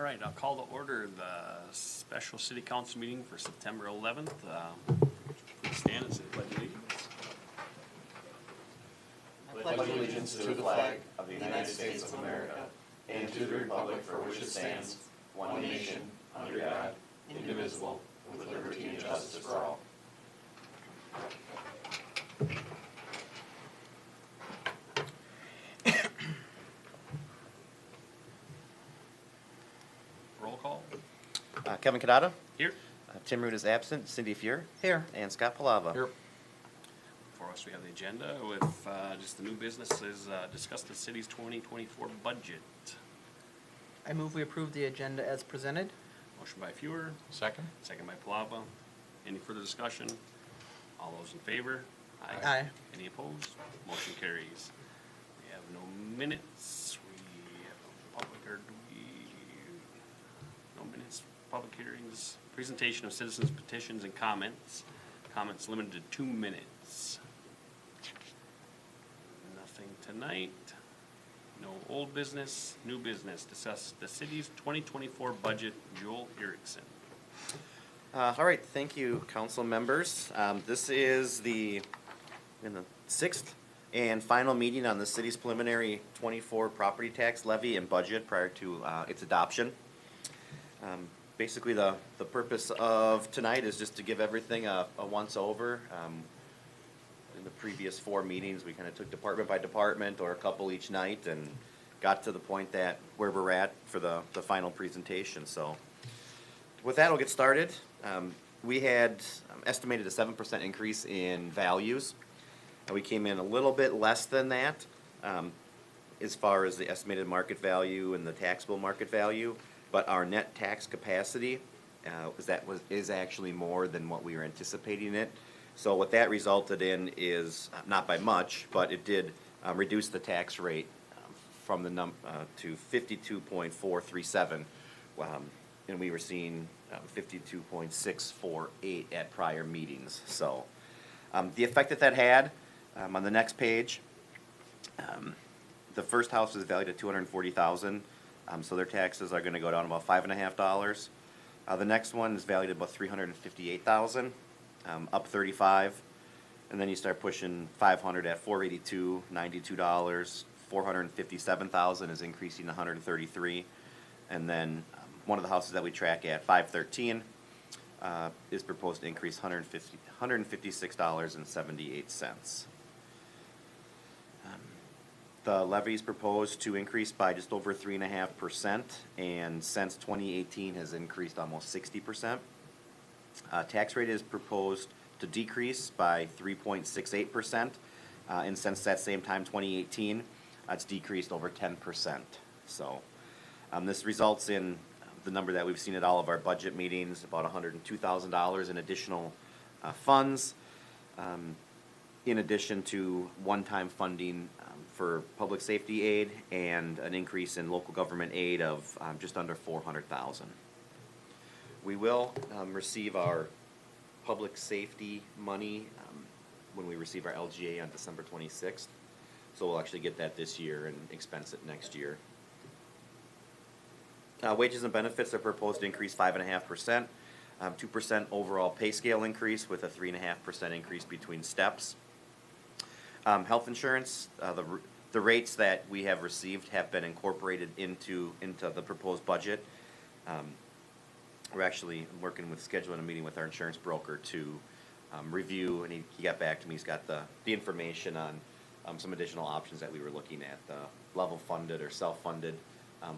right, I'll call to order the special city council meeting for September 11th. Please stand and say the pledge of allegiance. I pledge allegiance to the flag of the United States of America and to the republic for which it stands, one nation, under God, indivisible, with liberty and justice for all. Roll call. Kevin Kadada. Here. Tim Root is absent. Cindy Fuhr. Here. And Scott Palava. Here. Before us, we have the agenda with just the new business is discuss the city's 2024 budget. I move we approve the agenda as presented. Motion by Fuhr, Second? second by Palava. Any further discussion? All those in favor? Aye. Any opposed? Motion carries. We have no minutes. We have no public, or do we? No minutes, public hearings, presentation of citizens' petitions and comments. Comments limited to 2 minutes. Nothing tonight. No old business, new business. Discuss the city's 2024 budget. Joel Erickson. All right, thank you, council members. This is the 6th and final meeting on the city's preliminary 24 property tax levy and budget prior to its adoption. Basically, the purpose of tonight is just to give everything a once-over. In the previous 4 meetings, we kind of took department by department or a couple each night and got to the point that where we're at for the final presentation. So with that, we'll get started. We had estimated a 7% increase in values. We came in a little bit less than that as far as the estimated market value and the taxable market value, but our net tax capacity is actually more than what we were anticipating it. So what that resulted in is, not by much, but it did reduce the tax rate from the to 52.437, and we were seeing 52.648 at prior meetings. So the effect that had on the next page, the first house is valued at $240,000, so their taxes are going to go down about $5.50. The next one is valued at about $358,000. Up 35, and then you start pushing 500 at 482, $92, 457,000 is increasing to 133, and then one of the houses that we track at 513 is proposed to increase $156.78. The levy is proposed to increase by just over 3.5%, and since 2018 has increased almost 60%. Tax rate is proposed to decrease by 3.68%, and since that same time, 2018, it's decreased over 10%. So this results in the number that we've seen at all of our budget meetings, about $102,000 in additional funds, in addition to one-time funding for public safety aid and an increase in local government aid of just under $400,000. We will receive our public safety money when we receive our LGA on December 26th. So we'll actually get that this year and expense it next year. Wages and benefits are proposed to increase 5.5%, 2% overall pay scale increase with a 3.5% increase between steps. Health insurance, the rates that we have received have been incorporated into the proposed budget. We're actually working with scheduling a meeting with our insurance broker to review, and he got back to me. He's got the information on some additional options that we were looking at, the level funded or self-funded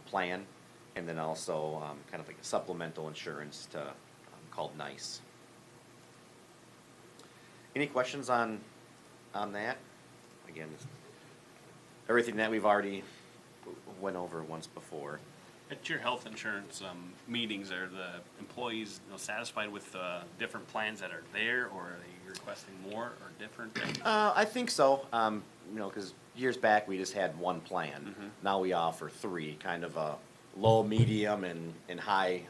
plan, and then also kind of like a supplemental insurance called NICE. Any questions on that? Again, everything that we've already went over once before. At your health insurance meetings, are the employees satisfied with the different plans that are there, or are they requesting more or different things? I think so. Because years back we just had one plan. Mm-hmm. Now we offer 3, kind of a low, medium, and high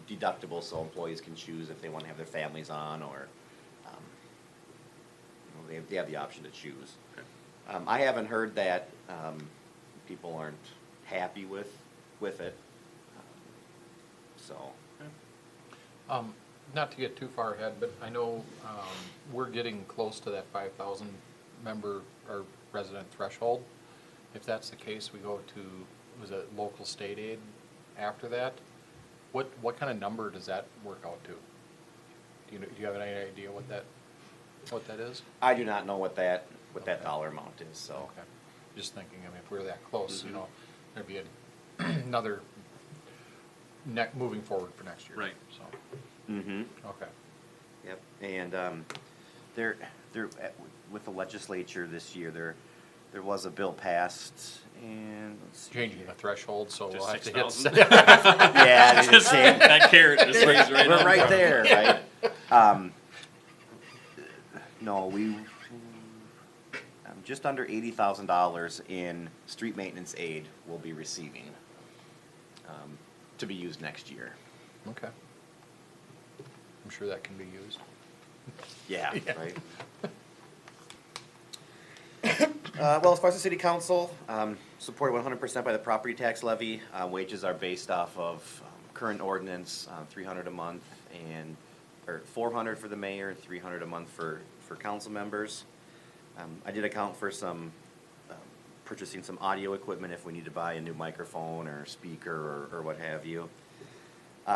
deductible, so employees can choose if they want to have their families on, or they have the option to choose. Okay. I haven't heard that people aren't happy with it. so. Not to get too far ahead, but I know, we're getting close to that 5,000 member or resident threshold. If that's the case, we go to, was it local state aid after that? What kind of number does that work out to? Do you have any idea what that is? I do not know what that dollar amount is, so. Okay, just thinking, I mean, if we're that close, you know, there'd be another moving forward for next year. Right. So, Mm-hmm. okay. Yep, and there with the legislature this year, there was a bill passed, and let's see Changing here. the threshold, so To we'll have to 6,000? hit. Yeah, it is. That carrot is raised right We're on. right there, right? No, just under $80,000 in street maintenance aid we'll be receiving, to be used next year. Okay. I'm sure that can be used. Yeah, Yeah. right. Well, as far as the city council, supported 100% by the property tax levy. Wages are based off of current ordinance, $300 a month, or $400 for the mayor, $300 a month for council members. I did account for some purchasing some audio equipment if we need to buy a new microphone or speaker or what have you.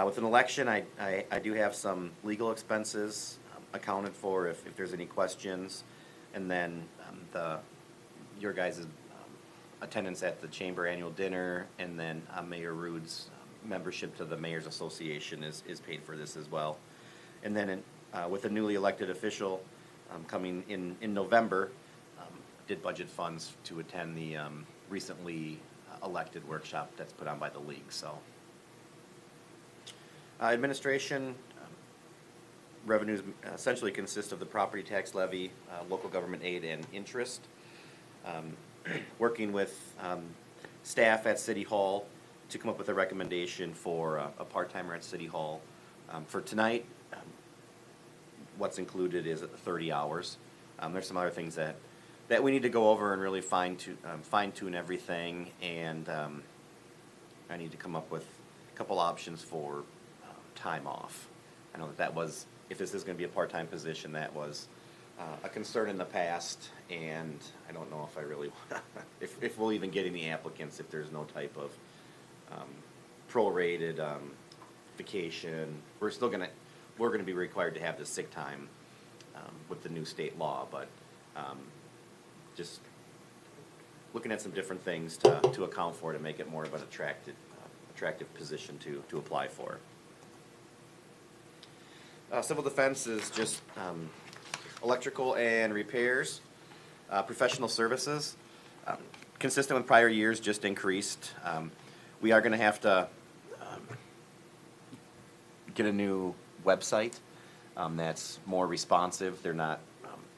With an election, I do have some legal expenses accounted for if there's any questions, and then your guys' attendance at the chamber annual dinner, and then Mayor Rude's membership to the Mayor's Association is paid for this as well. And then with a newly elected official coming in November, did budget funds to attend the recently elected workshop that's put on by the league. So administration revenues essentially consist of the property tax levy, local government aid, and interest. Working with staff at City Hall to come up with a recommendation for a part-timer at City Hall. For tonight, what's included is 30 hours. There's some other things that we need to go over and really fine-tune everything, and I need to come up with a couple options for time off. I know that was, if this is going to be a part-time position, that was a concern in the past, and I don't know if I really, if we'll even get any applicants if there's no type of prorated vacation. We're gonna be required to have the sick time with the new state law, but just looking at some different things to account for to make it more of an attractive position to apply for. Civil defense is just electrical and repairs. Professional services, consistent with prior years, just increased. We are going to have to get a new website that's more responsive. They're not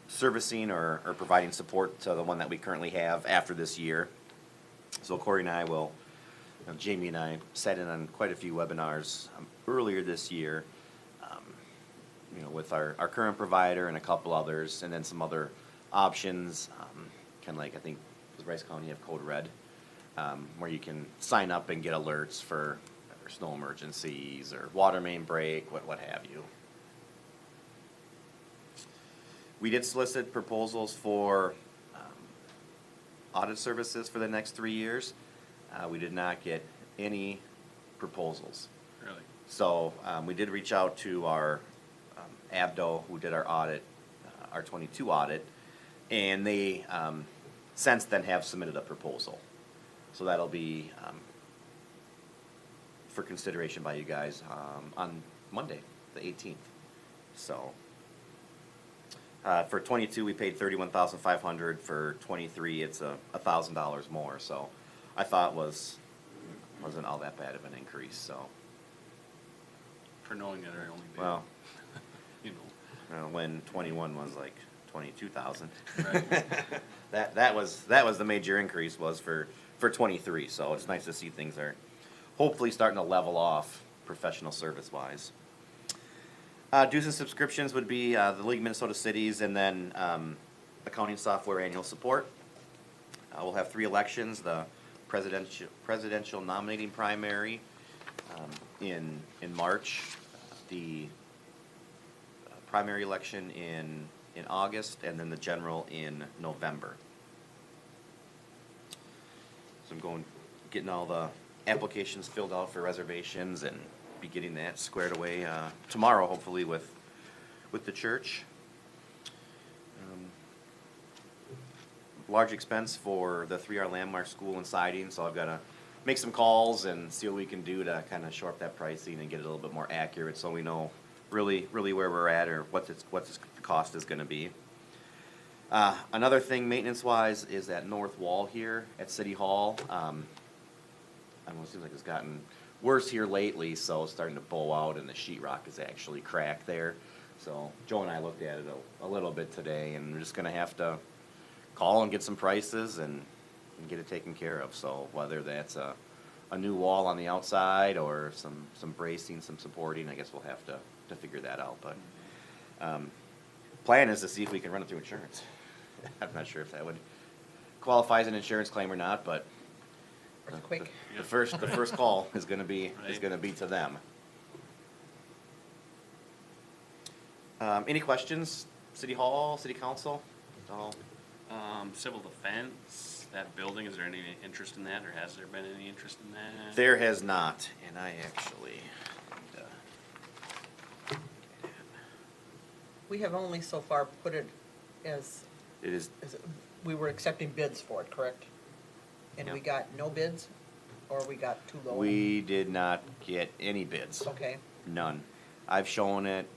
servicing or providing support to the one that we currently have after this year. So Corey and I will, Jamie and I sat in on quite a few webinars earlier this year, with our current provider and a couple others, and then some other options, kind of like, I think, does Rice County have Code Red, where you can sign up and get alerts for snow emergencies or water main break, what have you. We did solicit proposals for audit services for the next 3 years. We did not get any proposals. Really? So we did reach out to our Abdo, who did our audit, our 22 audit, and they since then have submitted a proposal. So that'll be for consideration by you guys on Monday, the 18th. So for 22, we paid $31,500. For 23, it's $1,000 more. So I thought wasn't all that bad of an increase. So For knowing that I only did, well, you know. when 21 was like 22,000. Right. that was the major increase was for 23. So it's nice to see things are hopefully starting to level off professional service wise. Dues and subscriptions would be the League of Minnesota Cities, and then accounting software annual support. We'll have 3 elections: the presidential nominating primary, in March, the primary election in August, and then the general in November. So I'm getting all the applications filled out for reservations and be getting that squared away tomorrow, hopefully with the church. Large expense for the 3R Landmark School and siding, so I've got to make some calls and see what we can do to kind of shore up that pricing and get it a little bit more accurate, so we know really where we're at or what the cost is going to be. Another thing maintenance-wise is that north wall here at City Hall. I don't know, it seems like it's gotten worse here lately, so it's starting to bow out and the sheetrock is actually cracked there. So Joe and I looked at it a little bit today, and we're just going to have to call and get some prices and get it taken care of. So whether that's a new wall on the outside or some bracing, some supporting, I guess we'll have to figure that out. But plan is to see if we can run it through insurance. I'm not sure if that would qualify as an insurance claim or not, but Earthquake. the first call is going to be Right. to them. Any questions? City Hall, City Council? All Civil defense, that building, is there any interest in that, or has there been any interest in that? There has not, and I actually. We have only so far put it as, It is. we were accepting bids for it, correct? And we Yeah. got no bids, or we got too low? We did not get any bids. Okay, None. I've shown it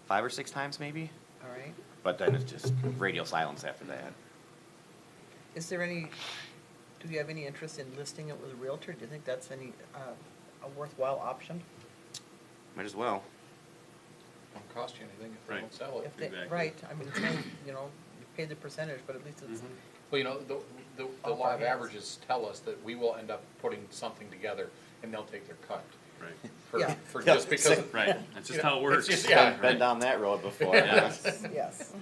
5 or 6 times maybe, all right. but then it's just radio silence after that. Is there any, do you have any interest in listing it with a Realtor? Do you think that's a worthwhile option? Might as well. Won't cost you anything if they Right. don't sell it. If they, Exactly. right, I mean, it's no, you know, you pay the percentage, but at least it's, Well, you know, the All law of finance. averages tell us that we will end up putting something together and they'll take their cut. Right, Yeah. For Yeah. just because. right, that's just You know, how it works. it's just- yeah. Been down that road before. Yeah. yes.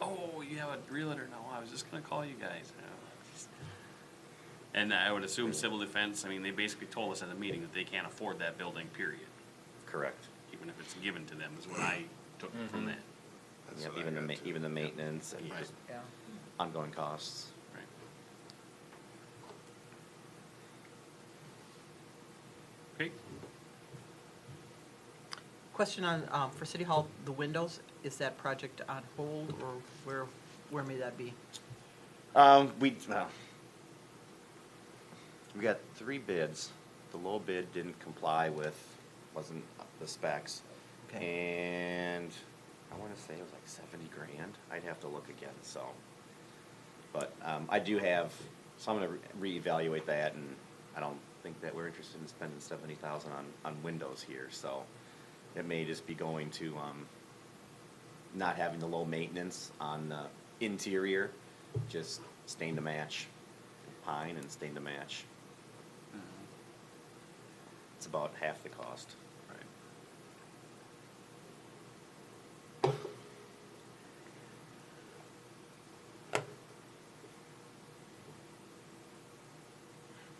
Oh, you have a realtor now, I was just gonna call you guys. And I would assume civil defense, I mean, they basically told us at the meeting that they can't afford that building, period, Correct. even if it's given to them, is what I took from that. Yeah, even the maintenance and Right. just Yeah. ongoing costs. Right. Okay, Question on, for City Hall, the windows, is that project on hold, or where may that be? We got 3 bids. The low bid didn't comply with, wasn't up the specs. Okay. And I wanna say it was like 70 grand. I'd have to look again, so. But, I do have, so I'm gonna reevaluate that, and I don't think that we're interested in spending 70,000 on windows here, so. It may just be going to, not having the low maintenance on the interior, just stain to match, pine and stain to match. It's about half the cost. right.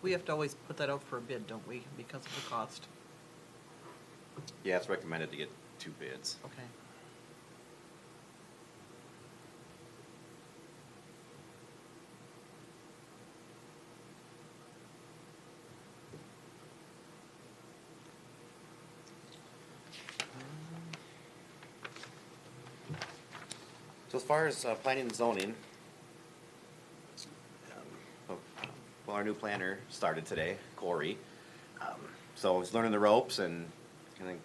We have to always put that out for a bid, don't we, because of the cost? Yeah, it's recommended to get 2 bids. Okay. So as far as planning and zoning, well, our new planner started today, Corey. So he's learning the ropes and kind of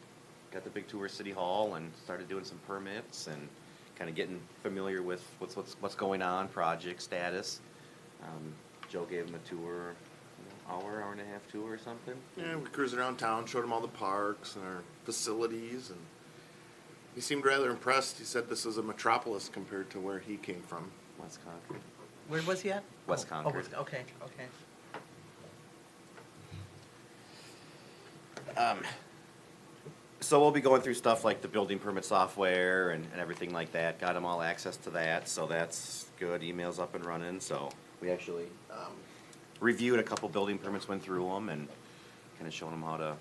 got the big tour of City Hall and started doing some permits and kind of getting familiar with what's going on, project status. Joe gave him a tour, hour and a half tour or something. Yeah, we cruised around town, showed him all the parks and our facilities, and he seemed rather impressed. He said this is a metropolis compared to where he came from. West Concord. Where was he at? West Oh, Concord. okay, okay. So we'll be going through stuff like the building permit software and everything like that. Got them all access to that, so that's good. Email's up and running, so we actually reviewed a couple building permits, went through them, and kind of showing them how to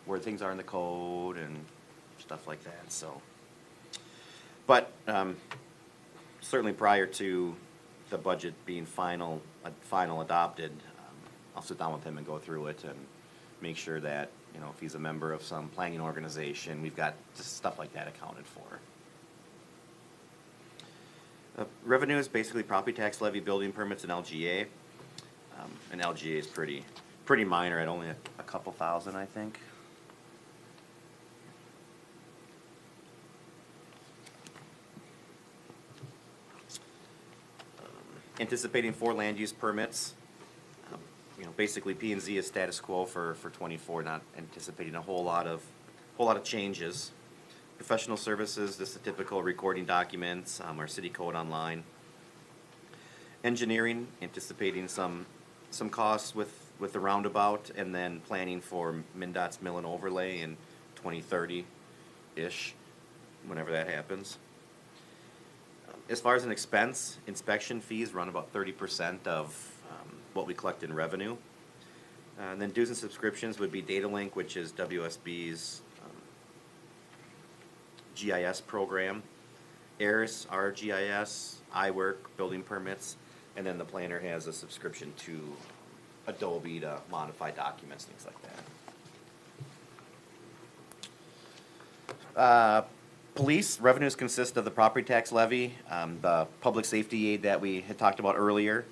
where things are in the code and stuff like that, so. But, certainly prior to the budget being final adopted, I'll sit down with him and go through it and make sure that, you know, if he's a member of some planning organization, we've got just stuff like that accounted for. Revenue is basically property tax levy, building permits, and LGA. And LGA is pretty minor at only a couple thousand, I think. Anticipating 4 land use permits. You know, basically P and Z is status quo for 24, not anticipating a whole lot of changes. Professional services, just the typical recording documents, our city code online. Engineering, anticipating some costs with the roundabout, and then planning for MnDOT's mill and overlay in 2030-ish, whenever that happens. As far as an expense, inspection fees run about 30% of what we collect in revenue. And then dues and subscriptions would be Data Link, which is WSB's GIS program, ARIS, RGIS, iWork, building permits, and then the planner has a subscription to Adobe to modify documents, things like that. Police revenues consist of the property tax levy, the public safety aid that we had talked about earlier,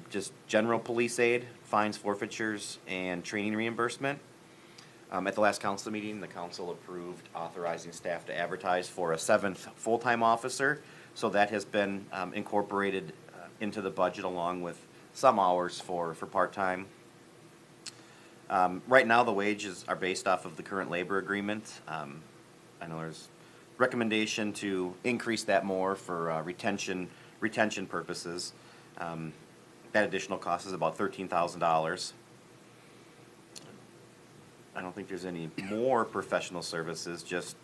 just general police aid, fines, forfeitures, and training reimbursement. At the last council meeting, the council approved authorizing staff to advertise for a 7th full-time officer, so that has been incorporated into the budget along with some hours for part-time. Right now, the wages are based off of the current labor agreement. I know there's recommendation to increase that more for retention purposes. That additional cost is about $13,000. I don't think there's any more professional services, just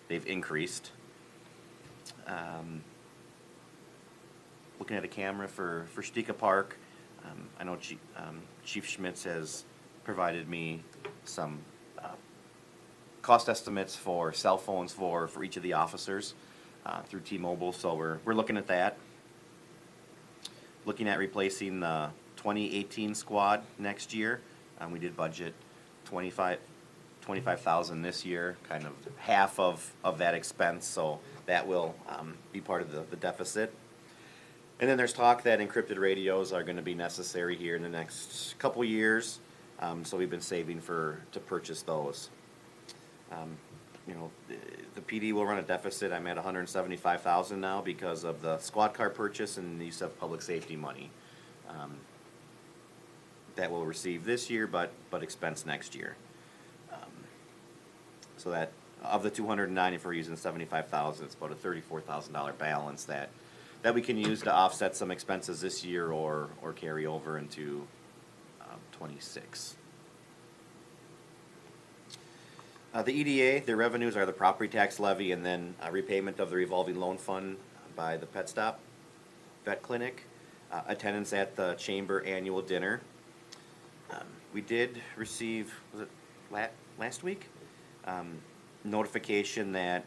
they've increased. Looking at a camera for Stika Park, I know Chief Schmitz has provided me some cost estimates for cell phones for each of the officers through T-Mobile, so we're looking at that. Looking at replacing the 2018 squad next year. We did budget $25,000 this year, kind of half of that expense, so that will be part of the deficit. And then there's talk that encrypted radios are going to be necessary here in the next couple years, so we've been saving to purchase those. You know, the PD will run a deficit. I'm at $175,000 now because of the squad car purchase and the use of public safety money that we'll receive this year, but expense next year. So that of the 290, if we're using 75,000, it's about a $34,000 balance that we can use to offset some expenses this year or carry over into 26. The EDA, their revenues are the property tax levy and then repayment of the revolving loan fund by the Pet Stop Vet Clinic. Attendance at the Chamber annual dinner. We did receive, was it last week? Notification that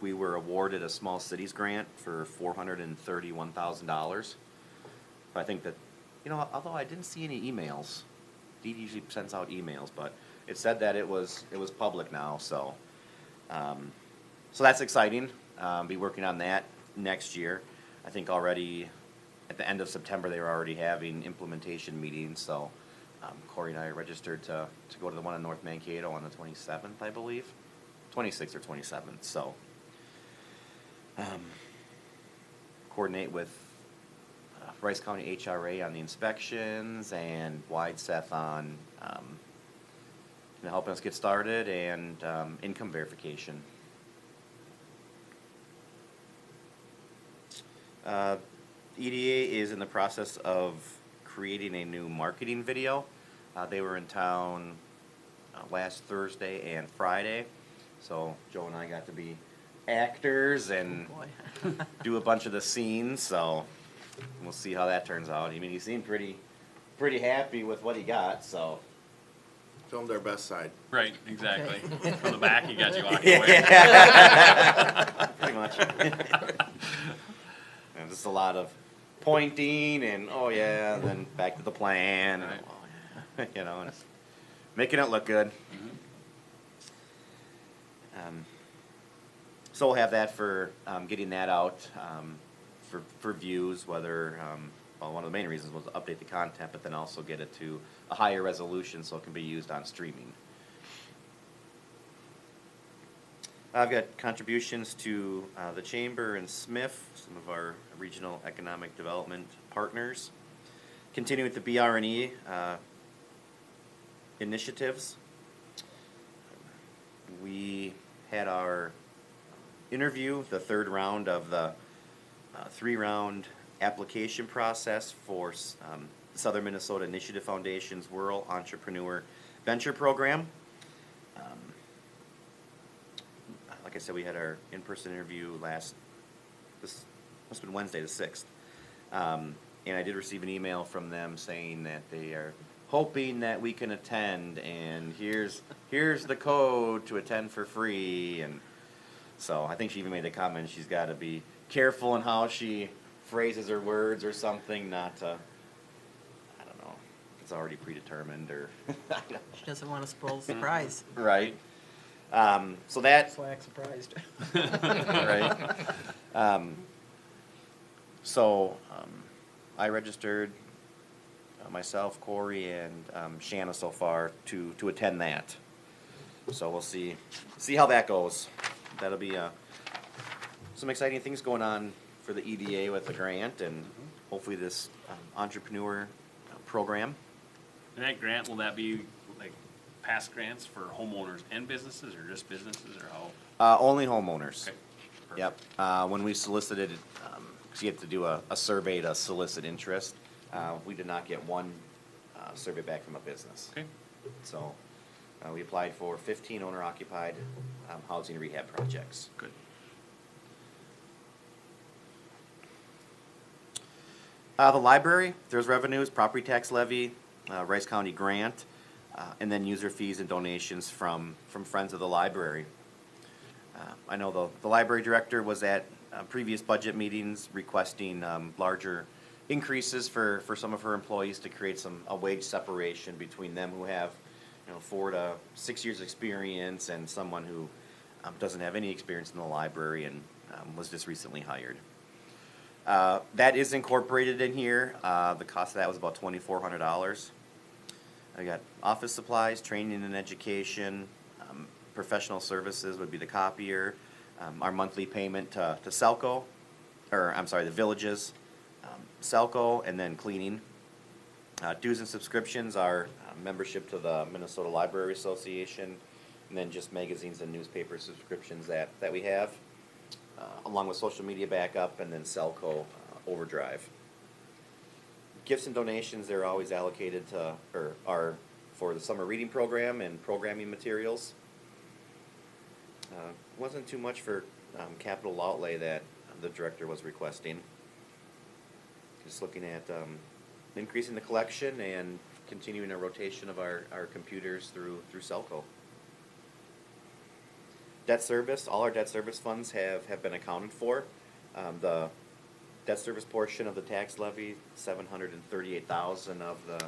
we were awarded a small cities grant for $431,000. But I think that, you know, although I didn't see any emails, Dee usually sends out emails, but it said that it was public now, so so that's exciting. Be working on that next year. I think already at the end of September they were already having implementation meetings, so Corey and I are registered to go to the one in North Mankato on the 27th, I believe. 26th or 27th, so coordinate with Rice County HRA on the inspections and Wide Seth on helping us get started and income verification. EDA is in the process of creating a new marketing video. They were in town last Thursday and Friday, so Joe and I got to be actors and do a bunch of the scenes, so we'll see how that turns out. I mean, he seemed pretty happy with what he got, so Filmed our best side. Right, exactly. From the back, you got you walking away. Pretty much. And just a lot of pointing and, oh yeah, and then back to the plan, and, Right. oh, yeah, you know, and making it look good. So we'll have that for, getting that out, for views, whether, well, one of the main reasons was to update the content, but then also get it to a higher resolution so it can be used on streaming. I've got contributions to the Chamber and Smith, some of our regional economic development partners. Continuing with the BR&E initiatives. We had our interview, the third round of the three-round application process for Southern Minnesota Initiative Foundation's Rural Entrepreneur Venture Program. Like I said, we had our in-person interview this must have been Wednesday the 6th. And I did receive an email from them saying that they are hoping that we can attend, and here's the code to attend for free. And so I think she even made the comment she's got to be careful in how she phrases her words or something, not to, I don't know, if it's already predetermined or She doesn't want to spoil the surprise. right. So that Slack surprised. right. So I registered myself, Corey, and Shanna so far to attend that. So we'll see how that goes. That'll be some exciting things going on for the EDA with the grant and hopefully this entrepreneur program. And that grant, will that be like past grants for homeowners and businesses, or just businesses, or how? Only homeowners. Okay, perfect. Yep. When we solicited, because you have to do a survey to solicit interest, we did not get one survey back from a business. Okay, So we applied for 15 owner-occupied housing rehab projects. good. The library, there's revenues, property tax levy, Rice County grant, and then user fees and donations from Friends of the Library. I know the library director was at previous budget meetings requesting larger increases for some of her employees to create a wage separation between them who have 4 to 6 years experience and someone who doesn't have any experience in the library and was just recently hired. That is incorporated in here. The cost of that was about $2,400. I got office supplies, training and education, professional services would be the copier, our monthly payment to Selco, or I'm sorry, the villages, Selco, and then cleaning. Dues and subscriptions are membership to the Minnesota Library Association, and then just magazines and newspaper subscriptions that we have, along with social media backup, and then Selco Overdrive. Gifts and donations, they're always allocated to, or are for the summer reading program and programming materials. Wasn't too much for capital outlay that the director was requesting. Just looking at increasing the collection and continuing a rotation of our computers through Selco. Debt service, all our debt service funds have been accounted for. The debt service portion of the tax levy, $738,000 of the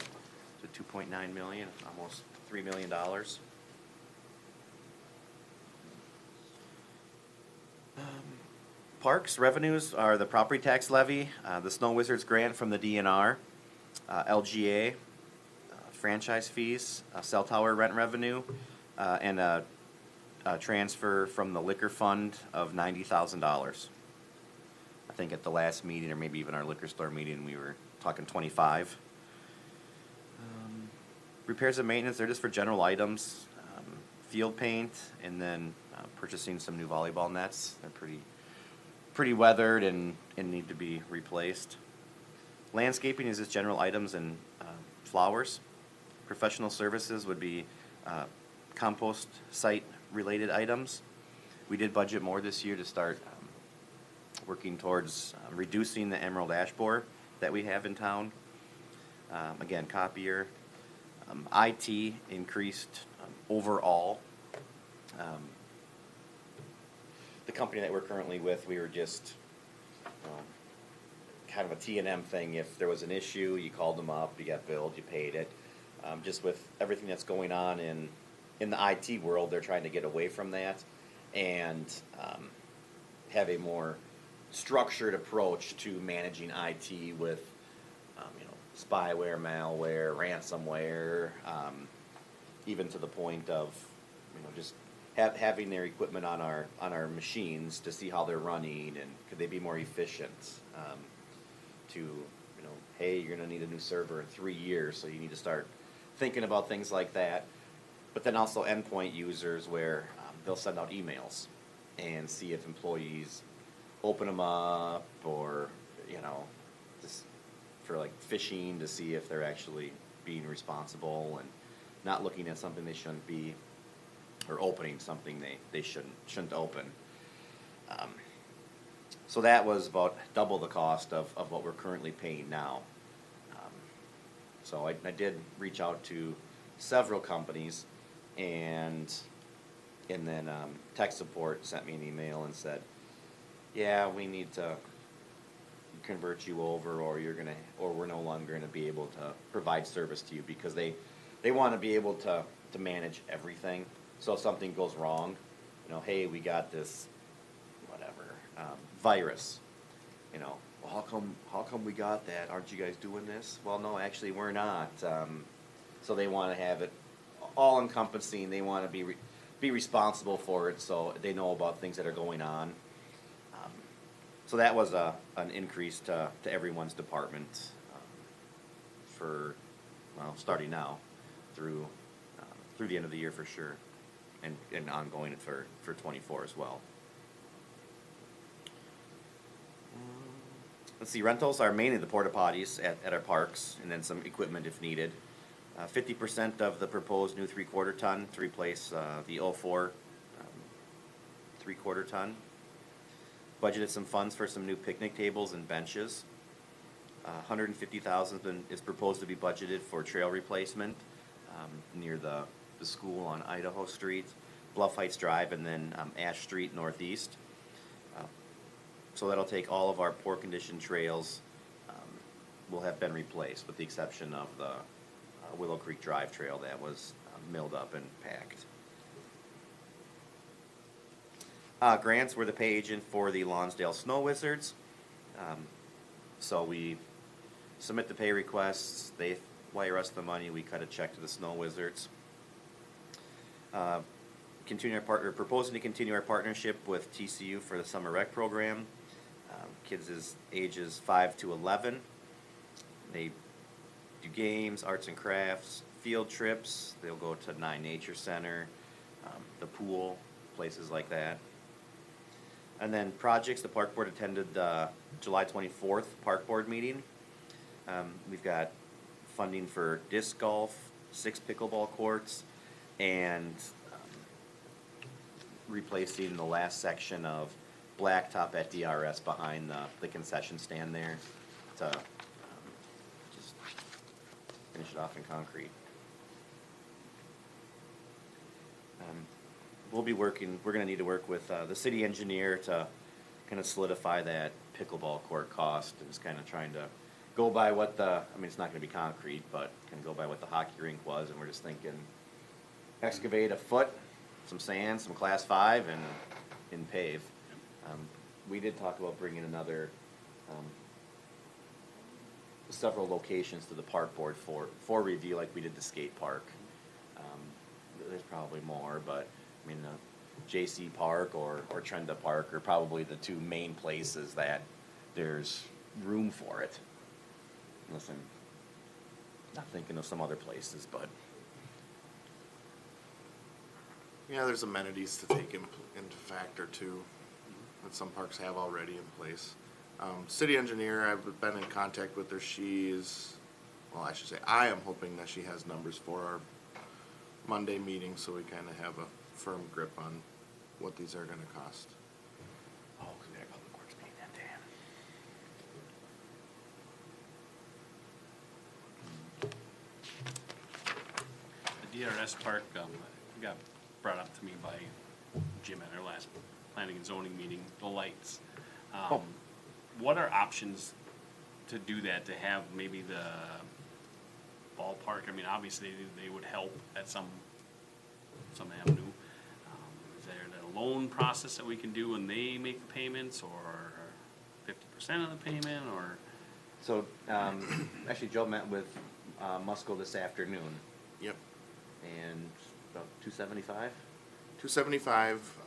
2.9 million, almost $3 million. Parks revenues are the property tax levy, the Snow Wizards grant from the DNR, LGA, franchise fees, cell tower rent revenue, and a transfer from the liquor fund of $90,000. I think at the last meeting, or maybe even our liquor store meeting, we were talking 25. Repairs and maintenance, they're just for general items, field paint, and then purchasing some new volleyball nets. They're pretty weathered and need to be replaced. Landscaping is just general items and flowers. Professional services would be compost site related items. We did budget more this year to start working towards reducing the emerald ash borer that we have in town. Again, copier, IT increased overall. The company that we're currently with, we were just kind of a T&M thing. If there was an issue, you called them up, you got billed, you paid it. Just with everything that's going on in the IT world, they're trying to get away from that and have a more structured approach to managing IT with spyware, malware, ransomware, even to the point of just having their equipment on our machines to see how they're running and could they be more efficient. Hey, you're going to need a new server in 3 years, so you need to start thinking about things like that. But then also endpoint users where they'll send out emails and see if employees open them up or just for like phishing to see if they're actually being responsible and not looking at something they shouldn't be or opening something they shouldn't open. So that was about double the cost of what we're currently paying now. So I did reach out to several companies, and then tech support sent me an email and said, yeah, we need to convert you over, or we're no longer gonna be able to provide service to you, because they want to be able to manage everything. So if something goes wrong, hey, we got this virus, well, how come we got that? Aren't you guys doing this? Well, no, actually we're not. So they want to have it all encompassing. They want to be responsible for it, so they know about things that are going on. So that was an increase to everyone's department for starting now through the end of the year for sure, and ongoing for 24 as well. Let's see, rentals are mainly the porta potties at our parks, and then some equipment if needed. 50% of the proposed new 3/4 ton to replace the 04 3/4 ton. Budgeted some funds for some new picnic tables and benches. $150,000 is proposed to be budgeted for trail replacement near the school on Idaho Street, Bluff Heights Drive, and then Ash Street Northeast. So that'll take all of our poor condition trails will have been replaced, with the exception of the Willow Creek Drive trail that was milled up and packed. Grants were the pay agent for the Lonsdale Snow Wizards. So we submit the pay requests, they wire us the money, we cut a check to the Snow Wizards. Proposing to continue our partnership with TCU for the summer rec program. Kids ages 5 to 11. They do games, arts and crafts, field trips. They'll go to 9 Nature Center, the pool, places like that. And then projects, the park board attended the July 24th park board meeting. We've got funding for disc golf, 6 pickleball courts, and replacing the last section of blacktop at DRS behind the concession stand there to just finish it off in concrete. We're going to need to work with the city engineer to kind of solidify that pickleball court cost, and just kind of trying to go by what it's not going to be concrete, but can go by what the hockey rink was, and we're just thinking excavate a foot, some sand, some class 5, and pave. We did talk about bringing several locations to the park board for review, like we did the skate park. There's probably more, but JC Park or Trenda Park are probably the 2 main places that there's room for it. Unless I'm not thinking of some other places, but. Yeah, there's amenities to take into factor too, that some parks have already in place. City engineer, I've been in contact with her. I am hoping that she has numbers for our Monday meeting, so we kind of have a firm grip on what these are going to cost. Oh, because we had a public works meeting that day. DRS Park, got brought up to me by Jim at our last planning and zoning meeting, the lights. Oh. What are options to do that, to have maybe the ballpark, I mean, obviously, they would help at some avenue. Is there a loan process that we can do and they make the payments, or 50% of the payment, or? So, actually Joe met with, Musco this afternoon, Yep. and about 275? 275,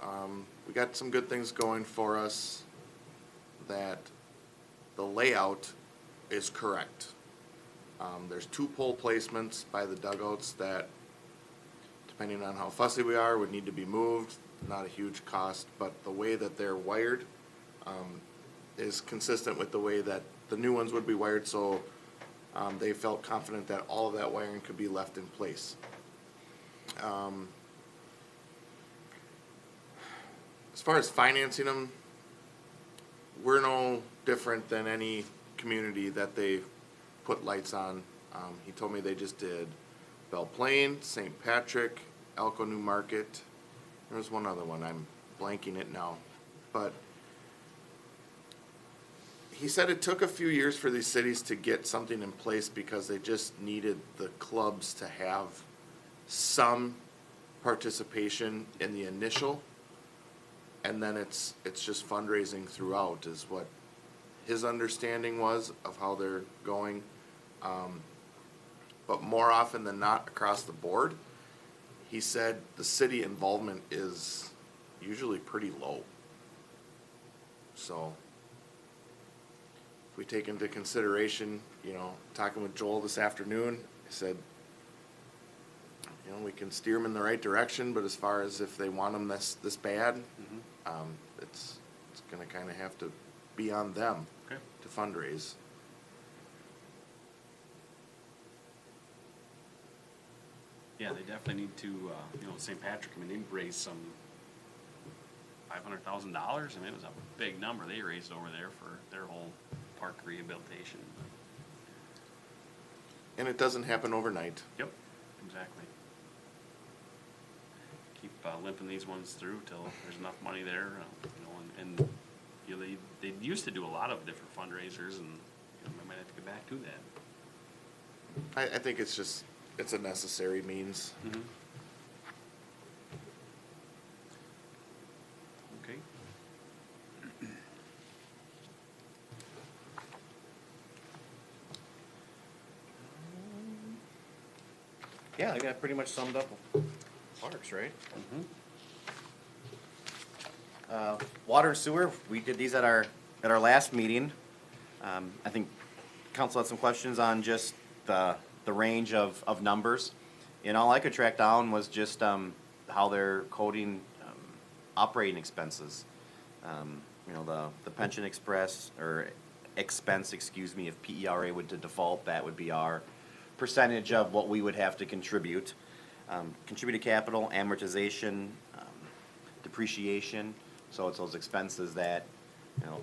we got some good things going for us, that the layout is correct. There's 2 pole placements by the dugouts that, depending on how fussy we are, would need to be moved, not a huge cost, but the way that they're wired, is consistent with the way that the new ones would be wired, so, they felt confident that all of that wiring could be left in place. As far as financing them, we're no different than any community that they put lights on. He told me they just did Belle Plaine, St. Patrick, Elko New Market. There was one other one, I'm blanking it now. But he said it took a few years for these cities to get something in place because they just needed the clubs to have some participation in the initial, and then it's just fundraising throughout is what his understanding was of how they're going. But more often than not across the board, he said the city involvement is usually pretty low. So if we take into consideration, talking with Joel this afternoon, he said, we can steer them in the right direction, but as far as if they want them this bad, it's gonna kinda have to be on them Okay. to fundraise. Yeah, they definitely need to, St. Patrick, I mean, they raised some $500,000. I mean, it was a big number they raised over there for their whole park rehabilitation. And it doesn't happen overnight. Yep, exactly. Keep limping these ones through till there's enough money there, and they used to do a lot of different fundraisers, and we might have to get back to that. I think it's a necessary means. Mm-hmm. Okay. Yeah, I got pretty much summed up parks, right? Water and sewer, we did these at our last meeting. I think council had some questions on just the range of numbers. And all I could track down was just, how they're coding, operating expenses. The pension expense, if PERA would to default, that would be our percentage of what we would have to contribute. Contributed capital, amortization, depreciation, so it's those expenses that,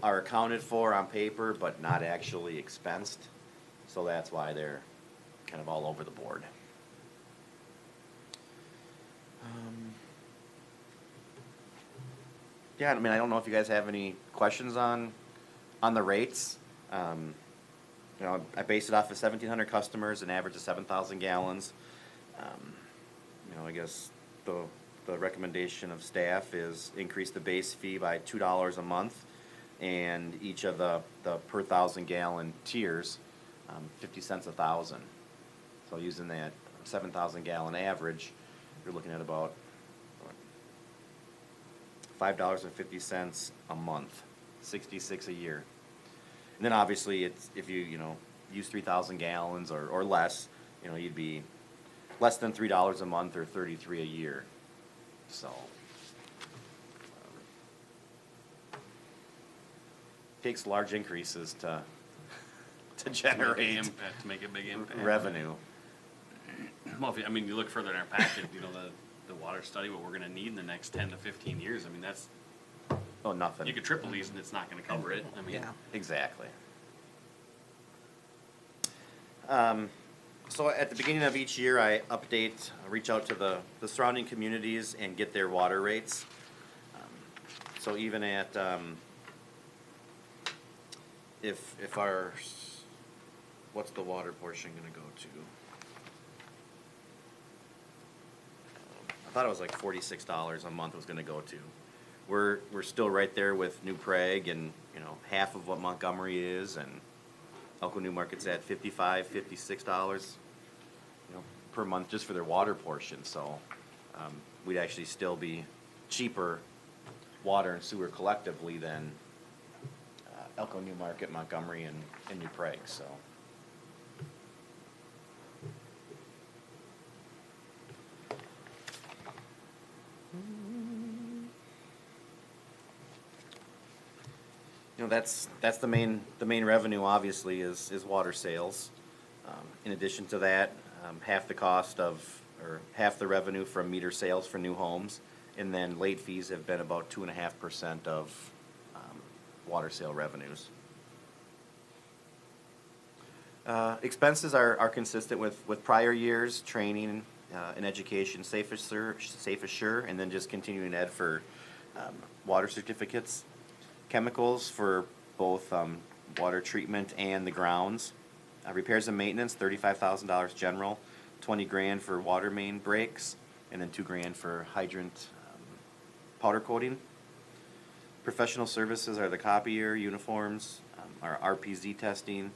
are accounted for on paper but not actually expensed. So that's why they're kind of all over the board. Yeah, I mean, I don't know if you guys have any questions on the rates. I based it off of 1,700 customers, an average of 7,000 gallons. I guess the recommendation of staff is increase the base fee by $2 a month, and each of the per 1,000 gallon tiers, 50 cents a thousand. So using that 7,000 gallon average, you're looking at about $5.50 a month, 66 a year. And then obviously it's, if you use 3,000 gallons or less, you'd be less than $3 a month or $33 a year. So takes large increases to generate To make a big impact. revenue. Well, you look further in our package, the water study, what we're gonna need in the next 10 to 15 years, that's, Oh, nothing. you could triple these and it's not gonna cover it, Yeah. Exactly. So at the beginning of each year, I reach out to the surrounding communities and get their water rates. So even at, if our, what's the water portion gonna go to? I thought it was like $46 a month it was gonna go to. We're still right there with New Prague and, you know, half of what Montgomery is, and Elko New Market's at $55, $56, you know, per month just for their water portion, so, we'd actually still be cheaper water and sewer collectively than, Elko New Market, Montgomery, and New Prague, so. You know, that's the main revenue, obviously, is water sales. In addition to that, half the cost of, or half the revenue from meter sales for new homes, and then late fees have been about 2.5% of water sale revenues. Expenses are consistent with prior years, training and education, Safe Assure, and then just continuing ed for water certificates. Chemicals for both water treatment and the grounds. Repairs and maintenance, $35,000 general, $20,000 for water main breaks, and then $2,000 for hydrant powder coating. Professional services are the copier, uniforms, our RPZ testing,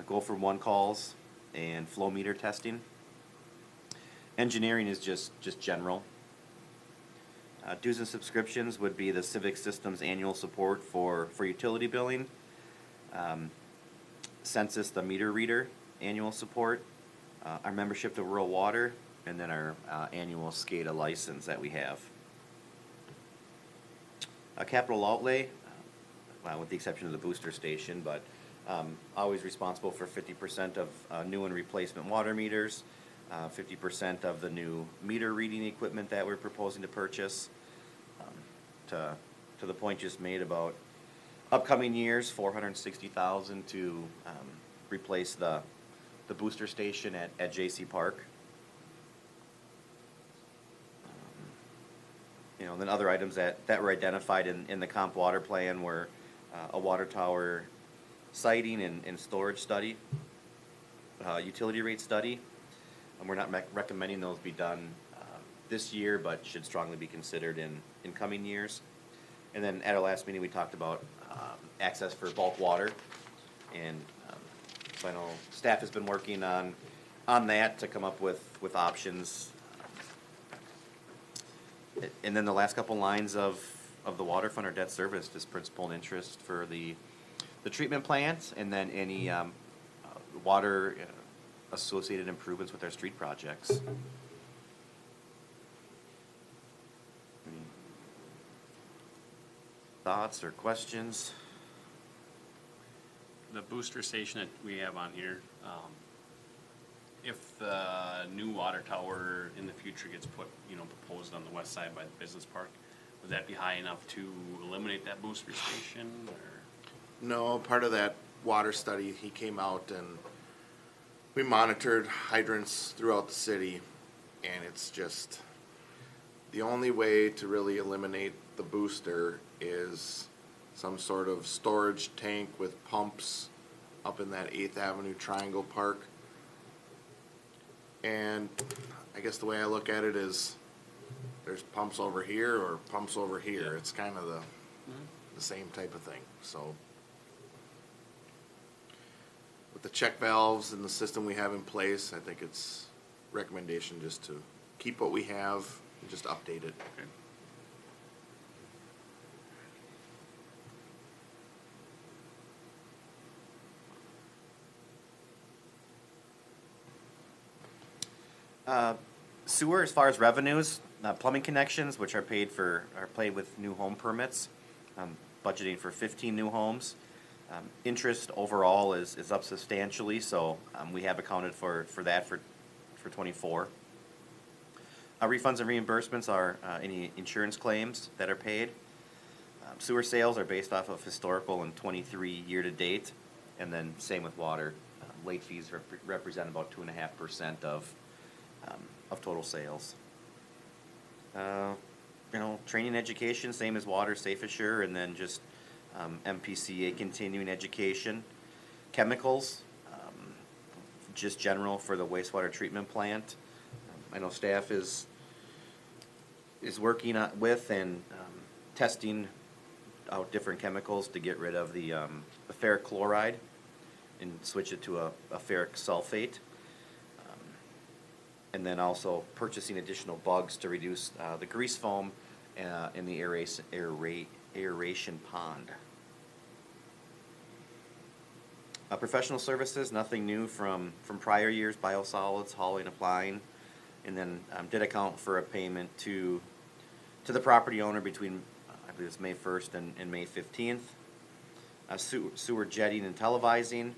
go from one calls, and flow meter testing. Engineering is just general. Dues and subscriptions would be the Civic Systems annual support for utility billing. Census, the meter reader, annual support. Our membership to Rural Water, and then our annual SCADA license that we have. Capital outlay, well, with the exception of the booster station, but always responsible for 50% of new and replacement water meters, 50% of the new meter reading equipment that we're proposing to purchase. To the point just made about upcoming years, $460,000 to replace the booster station at J.C. Park. You know, then other items that were identified in the comp water plan were a water tower siting and storage study, utility rate study. And we're not recommending those be done this year, but should strongly be considered in coming years. And then at our last meeting, we talked about access for bulk water, and so I know staff has been working on that to come up with options. And then the last couple lines of the water fund are debt service, just principal and interest for the treatment plants, and then any water associated improvements with our street projects. Any thoughts or questions? The booster station that we have on here, if the new water tower in the future gets proposed on the west side by the business park, would that be high enough to eliminate that booster station, or? No, part of that water study, he came out and we monitored hydrants throughout the city, and it's just, the only way to really eliminate the booster is some sort of storage tank with pumps up in that 8th Avenue Triangle Park. And I guess the way I look at it is there's pumps over here or pumps over here. It's kind of the same type of thing, so. With the check valves and the system we have in place, I think it's recommendation just to keep what we have and just update it. Okay. Sewer, as far as revenues, plumbing connections, which are paid with new home permits, budgeting for 15 new homes. Interest overall is up substantially, so we have accounted for that for 24. Refunds and reimbursements are any insurance claims that are paid. Sewer sales are based off of historical and 23 year to date, And then same with water. Late fees represent about 2.5% of total sales. Training and education, same as water, Safe Assure, and then just MPCA continuing education. Chemicals, just general for the wastewater treatment plant. I know staff is working with and testing out different chemicals to get rid of the ferric chloride and switch it to a ferric sulfate. And then also purchasing additional bugs to reduce the grease foam in the aeration pond. Professional services, nothing new from prior years, biosolids, hauling, applying, and then did account for a payment to the property owner between, I believe it's May 1st and May 15th. Sewer jetting and televising,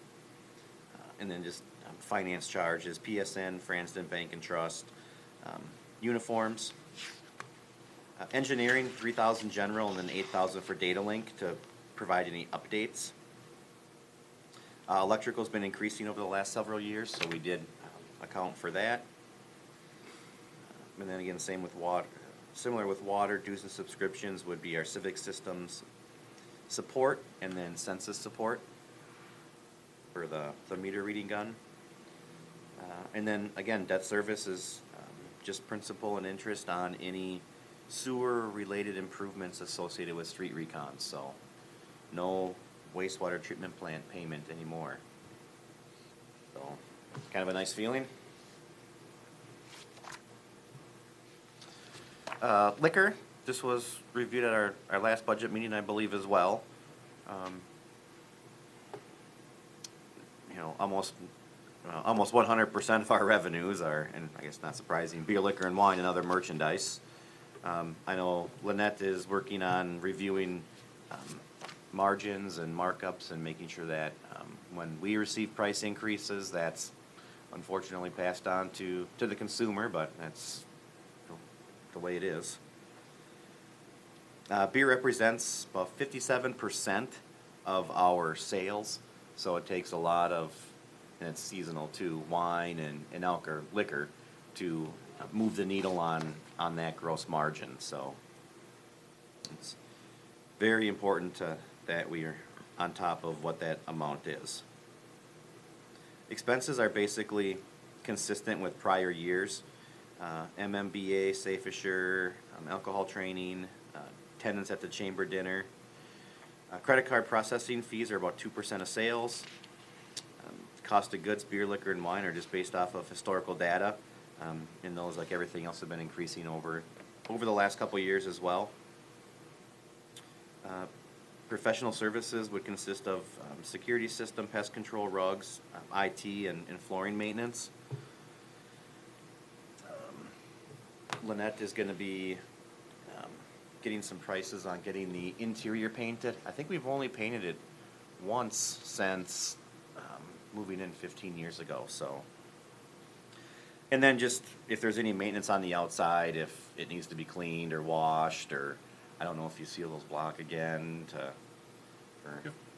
and then just finance charges, PSN, Franston Bank and Trust, uniforms. Engineering, $3,000 general, and then $8,000 for data link to provide any updates. Electrical's been increasing over the last several years, so we did account for that. And then again, same with water. Similar with water, dues and subscriptions would be our civic systems support, and then census support for the meter reading gun. And then again, debt service is just principal and interest on any sewer-related improvements associated with street recons. So no wastewater treatment plant payment anymore. So kind of a nice feeling. Liquor, this was reviewed at our last budget meeting, I believe, as well. Almost 100% of our revenues are, and I guess not surprising, beer, liquor, and wine and other merchandise. I know Lynette is working on reviewing margins and markups and making sure that when we receive price increases, that's unfortunately passed on to the consumer, but that's the way it is. Beer represents about 57% of our sales, so it takes a lot of, and it's seasonal too, wine and liquor to move the needle on that gross margin. So it's very important that we are on top of what that amount is. Expenses are basically consistent with prior years. MMBA, Safe Assure, alcohol training, attendance at the chamber dinner. Credit card processing fees are about 2% of sales. Cost of goods, beer, liquor, and wine are just based off of historical data. And those, like everything else, have been increasing over the last couple of years as well. Professional services would consist of security system, pest control, rugs, IT, and flooring maintenance. Lynette is going to be getting some prices on getting the interior painted. I think we've only painted it once since moving in 15 years ago. So, and then just if there's any maintenance on the outside, if it needs to be cleaned or washed, or I don't know if you seal those block again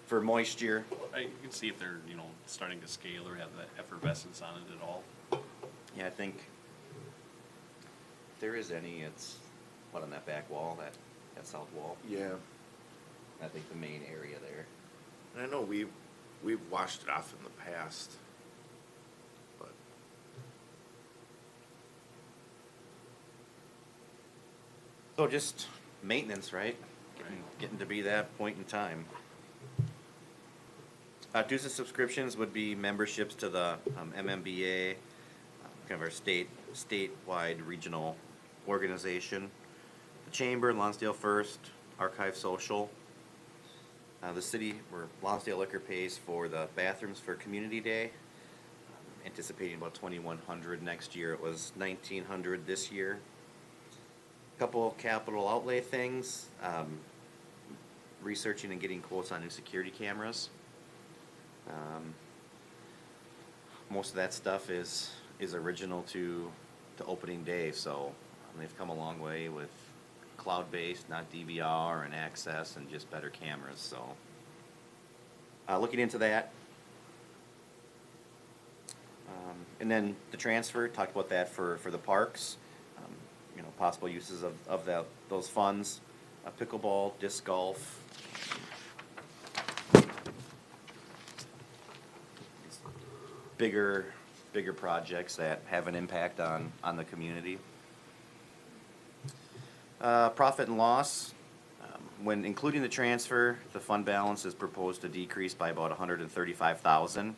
for moisture. You can see if they're starting to scale or have that effervescence on it at all. Yeah, I think if there is any, it's on that back wall, that south wall. Yeah, I think the main area there. and I know we've washed it off in the past, but So just maintenance, right? Getting to be that point in time. Dues and subscriptions would be memberships to the MMBA, kind of our statewide regional organization. The Chamber, Lonsdale First, Archive Social. The city, where Lonsdale Liquor pays for the bathrooms for Community Day. Anticipating about 2,100 next year. It was 1,900 this year. Couple capital outlay things. Researching and getting quotes on new security cameras. Most of that stuff is original to opening day, so they've come a long way with cloud-based, not DVR and access, and just better cameras. So looking into that, And then the transfer, talked about that for the parks, you know, possible uses of those funds, pickleball, disc golf. Bigger projects that have an impact on the community. Profit and loss, when including the transfer, the fund balance is proposed to decrease by about 135,000.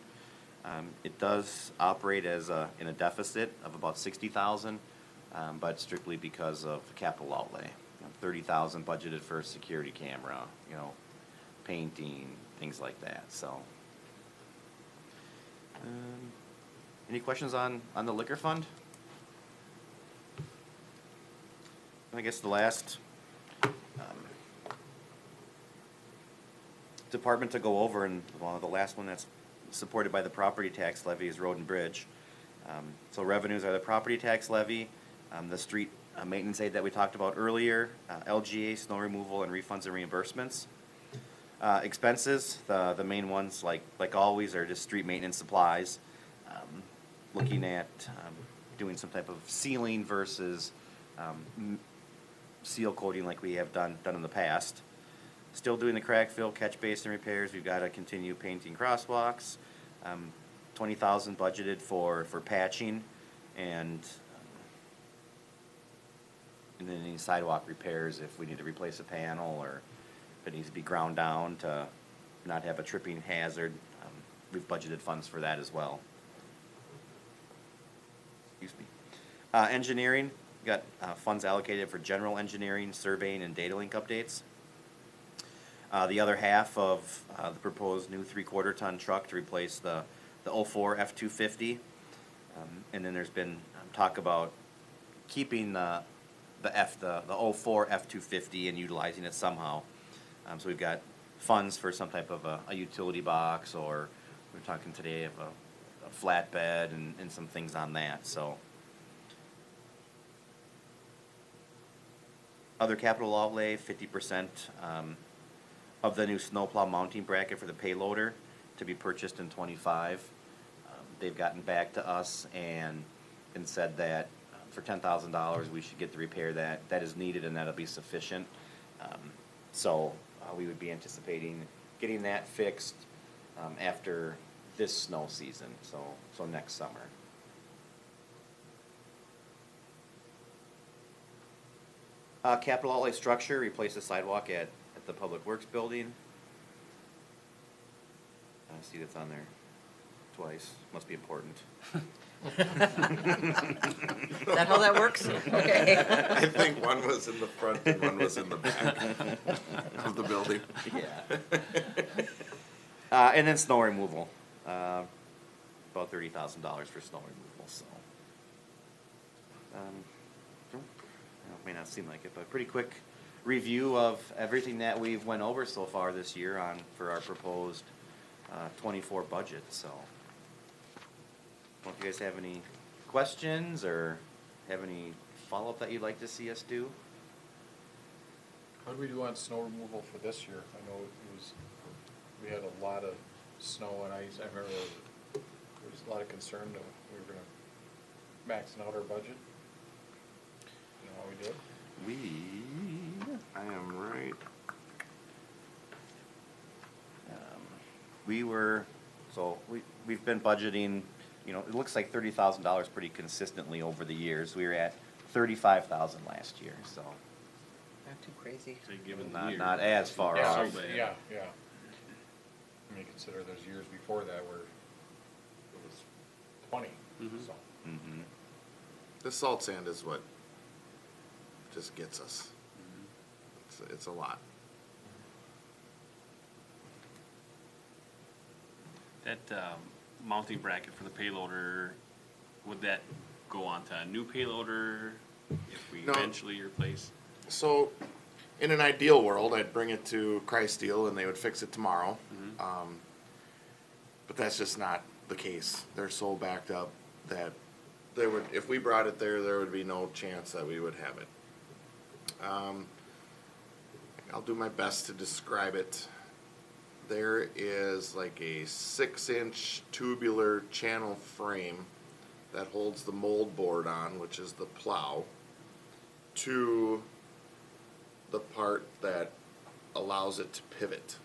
It does operate as in a deficit of about 60,000, but strictly because of capital outlay. 30,000 budgeted for a security camera, you know, painting, things like that, so. Any questions on the liquor fund? I guess the last department to go over, and well, the last one that's supported by the property tax levy is road and bridge. So revenues are the property tax levy, the street maintenance aid that we talked about earlier, LGA, snow removal, and refunds and reimbursements. Expenses, the main ones, like always, are just street maintenance supplies. Looking at doing some type of sealing versus seal coating like we have done in the past. Still doing the crack fill, catch basin repairs. We've got to continue painting crosswalks. 20,000 budgeted for patching, and then any sidewalk repairs if we need to replace a panel or if it needs to be ground down to not have a tripping hazard. We've budgeted funds for that as well. Excuse me. Engineering, got funds allocated for general engineering, surveying, and data link updates. The other half of the proposed new 3/4 ton truck to replace the 04 F-250. And then there's been talk about keeping the 04 F-250 and utilizing it somehow. So we've got funds for some type of a utility box, or we're talking today of a flatbed and some things on that, so. Other capital outlay, 50% of the new snowplow mounting bracket for the payloader to be purchased in '25. They've gotten back to us and said that for $10,000 we should get the repair that is needed, and that'll be sufficient. So we would be anticipating getting that fixed after this snow season, so next summer. Capital outlay structure, replace the sidewalk at the Public Works building. I see that's on there twice, must be important. Is that how that works? Okay. I think one was in the front and one was in the back of the building. Yeah. And then snow removal, about $30,000 for snow removal, so. It may not seem like it, but pretty quick review of everything that we've went over so far this year for our proposed 24 budget, so. Well, if you guys have any questions or have any follow-up that you'd like to see us do? How do we do on snow removal for this year? I know we had a lot of snow and ice. I remember there was a lot of concern that we were gonna maxing out our budget. You know how we did? I am right. We've been budgeting, you know, it looks like $30,000 pretty consistently over the years. We were at 35,000 last year, so Not too crazy. So given the year. not as far Yeah, off. so bad. yeah. I mean, consider there's years before that where it was 20, Mhm. so. Mhm. The salt sand is what just gets us. It's a lot. That mounting bracket for the payloader, would that go on to a new payloader if we No. eventually replace? So, in an ideal world, I'd bring it to Christeel and they would fix it tomorrow. But that's just not the case. They're so backed up that if we brought it there would be no chance that we would have it. I'll do my best to describe it. There is like a 6-inch tubular channel frame that holds the mold board on, which is the plow, to the part that allows it to pivot.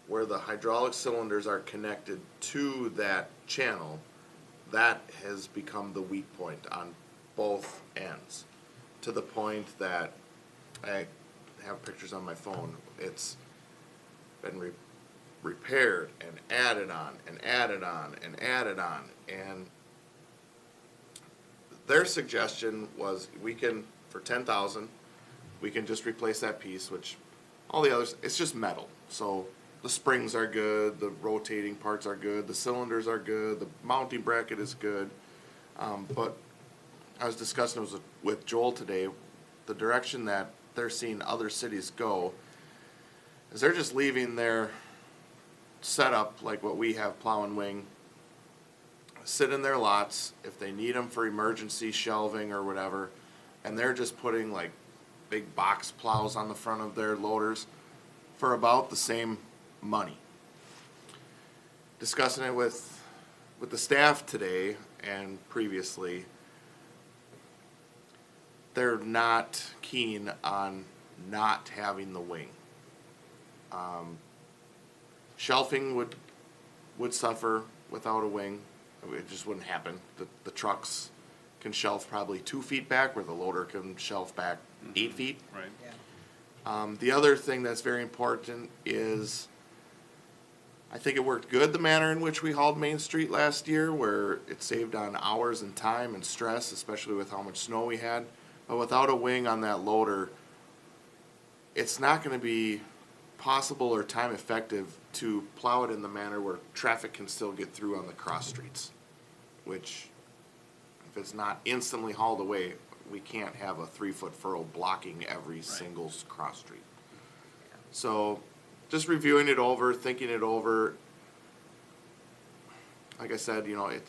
Where the hydraulic cylinders are connected to that channel, that has become the weak point on both ends. To the point that I have pictures on my phone. It's been repaired and added on and added on and added on. And their suggestion was we can, for 10,000, we can just replace that piece, which all the others, it's just metal. So the springs are good, the rotating parts are good, the cylinders are good, the mounting bracket is good. But I was discussing it with Joel today, the direction that they're seeing other cities go is they're just leaving their setup like what we have, plow and wing, sit in their lots if they need them for emergency shelving or whatever, and they're just putting like big box plows on the front of their loaders for about the same money. Discussing it with the staff today and previously, they're not keen on not having the wing. Shelving would suffer without a wing. It just wouldn't happen. The trucks can shelf probably 2 feet back, where the loader can shelf back 8 feet. Right. Yeah. The other thing that's very important is, I think it worked good the manner in which we hauled Main Street last year, where it saved on hours and time and stress, especially with how much snow we had. But without a wing on that loader, it's not going to be possible or time effective to plow it in the manner where traffic can still get through on the cross streets, which if it's not instantly hauled away, we can't have a 3-foot furrow blocking every single cross street. So just reviewing it over, thinking it over, like I said,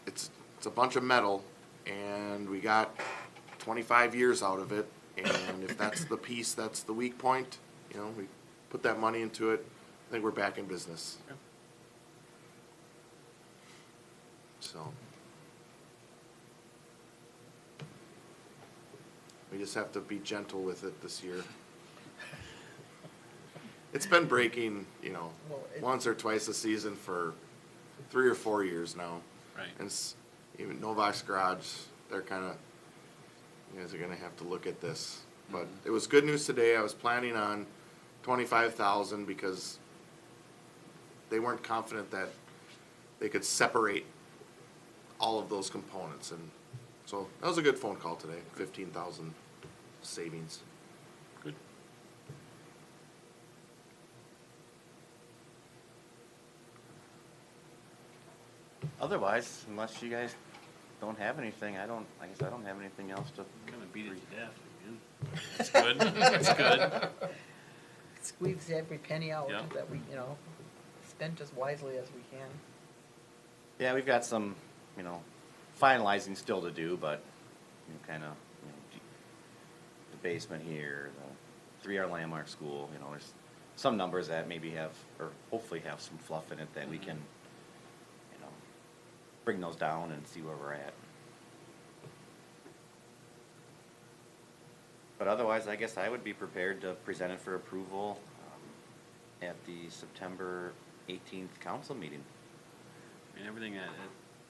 it's a bunch of metal, and we got 25 years out of it, and if that's the piece, that's the weak point, we put that money into it, I think we're back in business. Yeah. So we just have to be gentle with it this year. It's been breaking, Well, once or twice a season for 3 or 4 years now. Right. And even Novak's Garage, they're kind of, you guys are going to have to look at this. But it was good news today. I was planning on 25,000 because they weren't confident that they could separate all of those components. And so that was a good phone call today, 15,000 savings. Good. Otherwise, unless you guys don't have anything, I guess I don't have anything else to. Kind of beat it to death again. That's good. That's good. Squeeze every penny out Yeah. that we, spend as wisely as we can. Yeah, we've got some, finalizing still to do, but kind of, the basement here, the 3R landmark school, there's some numbers that maybe have, or hopefully have some fluff in it that we can, bring those down and see where we're at. But otherwise, I guess I would be prepared to present it for approval at the September 18th council meeting. I mean, everything at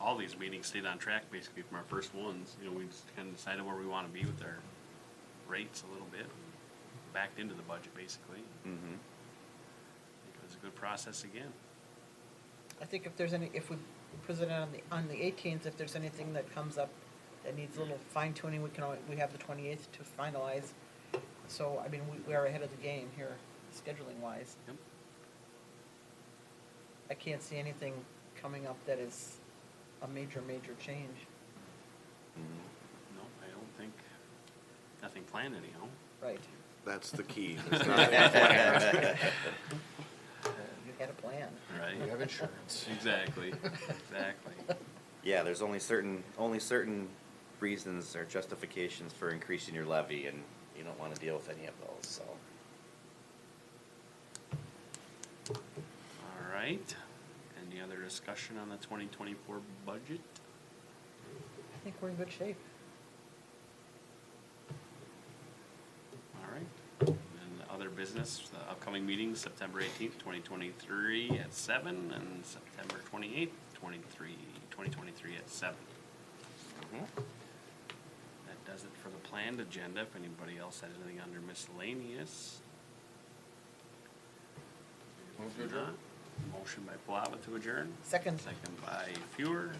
all these meetings stayed on track basically from our first ones. We just kind of decided where we want to be with our rates a little bit. Backed into the budget basically. Mm-hmm. I think it was a good process again. I think if we present it on the 18th, if there's anything that comes up that needs a little fine tuning, we have the 28th to finalize. So, I mean, we are ahead of the game here, scheduling wise. Yep. I can't see anything coming up that is a major change. Mm-hmm. No, I don't think, nothing planned anyhow. Right. That's the key. There's nothing planned. You had a plan. Right. We have insurance. Exactly. Exactly. Yeah, there's only certain reasons or justifications for increasing your levy, and you don't want to deal with any of those, so. All right. And Any other discussion on the 2024 budget? I think we're in good shape. All right. And other business, the upcoming meetings, September 18th, 2023 at 7, and September 28th, 2023 at 7. That does it for the planned agenda. If anybody else has anything under miscellaneous. If not, motion by Palava to adjourn. Second. Second by Fuhr.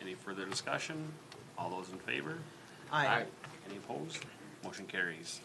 Any further discussion? All those in favor? Aye. Any opposed? Motion carries.